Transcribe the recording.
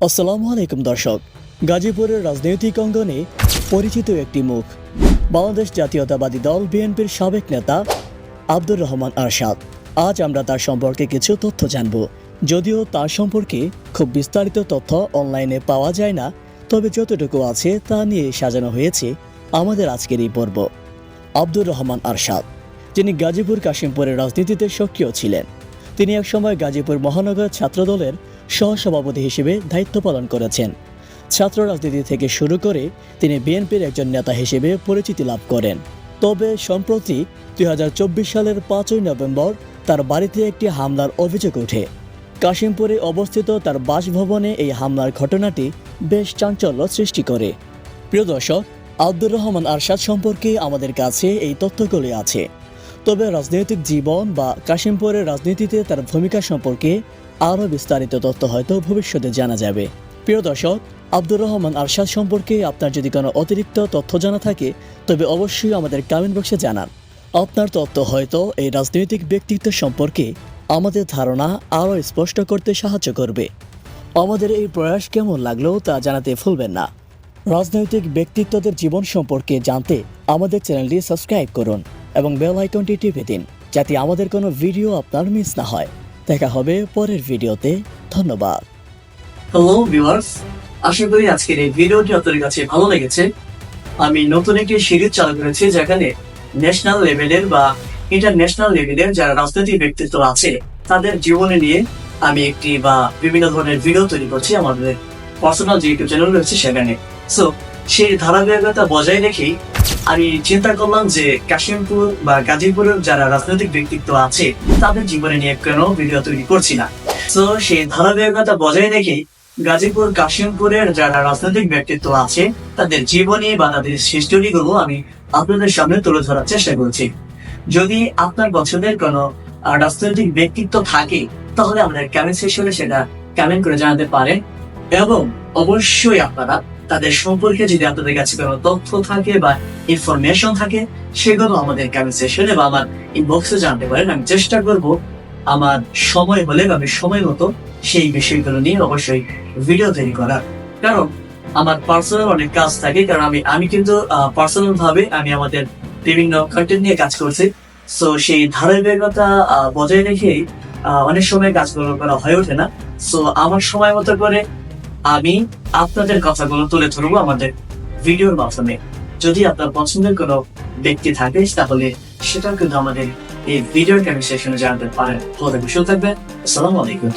আসসালামু আলাইকুম দর্শক। গাজীপুরের রাজনৈতিক অঙ্গনে পরিচিত একটি মুখ বাংলাদেশ জাতীয়তাবাদী দল বিএনপির সাবেক নেতা আব্দুর রহমান আরশাদ। আজ আমরা তার সম্পর্কে কিছু তথ্য জানব। যদিও তার সম্পর্কে খুব বিস্তারিত তথ্য অনলাইনে পাওয়া যায় না, তবে যতটুকু আছে তা নিয়ে সাজানো হয়েছে আমাদের আজকের এই পর্ব। আব্দুর রহমান আরশাদ, যিনি গাজীপুর কাশিমপুরের রাজনীতিতে সক্রিয় ছিলেন। তিনি একসময় গাজীপুর মহানগর ছাত্রদলের সহসভাপতি হিসেবে দায়িত্ব পালন করেছেন। ছাত্র রাজনীতি থেকে শুরু করে তিনি বিএনপির একজন নেতা হিসেবে পরিচিতি লাভ করেন। তবে সম্প্রতি 2024 সালের 5ই নভেম্বর তার বাড়িতে একটি হামলার অভিযোগ ওঠে। কাশিমপুরে অবস্থিত তার বাসভবনে এই হামলার ঘটনাটি বেশ চাঞ্চল্য সৃষ্টি করে। প্রিয় দর্শক, আব্দুর রহমান আরশাদ সম্পর্কে আমাদের কাছে এই তথ্যগুলি আছে, তবে রাজনৈতিক জীবন বা কাশিমপুরের রাজনীতিতে তার ভূমিকা সম্পর্কে আরও বিস্তারিত তথ্য হয়তো ভবিষ্যতে জানা যাবে। প্রিয় দর্শক, আব্দুর রহমান আরশাদ সম্পর্কে আপনার যদি কোনো অতিরিক্ত তথ্য জানা থাকে তবে অবশ্যই আমাদের কমেন্ট বক্সে জানান। আপনার তথ্য হয়তো এই রাজনৈতিক ব্যক্তিত্ব সম্পর্কে আমাদের ধারণা আরও স্পষ্ট করতে সাহায্য করবে। আমাদের এই প্রয়াস কেমন লাগলো তা জানাতে ভুলবেন না। রাজনৈতিক ব্যক্তিত্বদের জীবন সম্পর্কে জানতে আমাদের চ্যানেলটি সাবস্ক্রাইব করুন এবং বেল আইকনটি টিপে দিন, যাতে আমাদের কোনো ভিডিও আপনার মিস না হয়। দেখা হবে পরের ভিডিওতে। ধন্যবাদ। হ্যালো ভিউয়ার্স, আশা করি আজকের এই ভিডিওটি আপনাদের কাছে ভালো লেগেছে। আমি নতুন একটি সিরিজ চালু করেছি, যেখানে ন্যাশনাল লেভেলের বা ইন্টারন্যাশনাল লেভেলের যারা রাজনৈতিক ব্যক্তিত্ব আছে তাদের জীবনে নিয়ে আমি একটি বা বিভিন্ন ধরনের ভিডিও তৈরি করছি আমাদের পার্সোনাল যে ইউটিউব চ্যানেল রয়েছে সেখানে। সো সেই ধারাবাহিকতা বজায় রেখেই আমি চিন্তা করলাম যে কাশিমপুর বা গাজীপুরের যারা রাজনৈতিক ব্যক্তিত্ব আছে তাদের জীবনে নিয়ে কেন ভিডিও তৈরি করছি না। সো সেই ধারাবাহিকতা বজায় রেখেই গাজীপুর কাশিমপুরের যারা রাজনৈতিক ব্যক্তিত্ব আছে তাদের জীবনী বা তাদের হিস্টোরি গুলো আমি আপনাদের সামনে তুলে ধরার চেষ্টা করছি। যদি আপনার পছন্দের কোনো রাজনৈতিক ব্যক্তিত্ব থাকে তাহলে আমাদের কমেন্ট সেকশনে সেটা কমেন্ট করে জানাতে পারেন, এবং অবশ্যই আপনারা তাদের সম্পর্কে যদি আপনাদের কাছে কোনো তথ্য থাকে বা ইনফরমেশন থাকে সেগুলো আমাদের কমেন্ট সেকশনে বা আমার ইনবক্সে জানতে পারেন। আমি চেষ্টা করব আমার সময় হলে আমি সময় মতো সেই বিষয়গুলো নিয়ে অবশ্যই ভিডিও তৈরি করার। কারণ আমার পার্সোনাল অনেক কাজ থাকে, কারণ আমি কিন্তু পার্সোনাল ভাবে আমি আমাদের বিভিন্ন কন্টেন্ট নিয়ে কাজ করছি। সো সেই ধারাবাহিকতা বজায় রেখেই অনেক সময় কাজগুলো করা হয়ে ওঠে না। সো আমার সময় মতো করে আমি আপনাদের কথাগুলো তুলে ধরবো আমাদের ভিডিওর মাধ্যমে। যদি আপনার পছন্দের কোনো ব্যক্তি থাকে তাহলে সেটাও কিন্তু আমাদের এই ভিডিওর কমেন্ট সেকশনে জানাতে পারেন। ভালো থাকবেন, সুস্থ থাকবেন। আসসালামু আলাইকুম।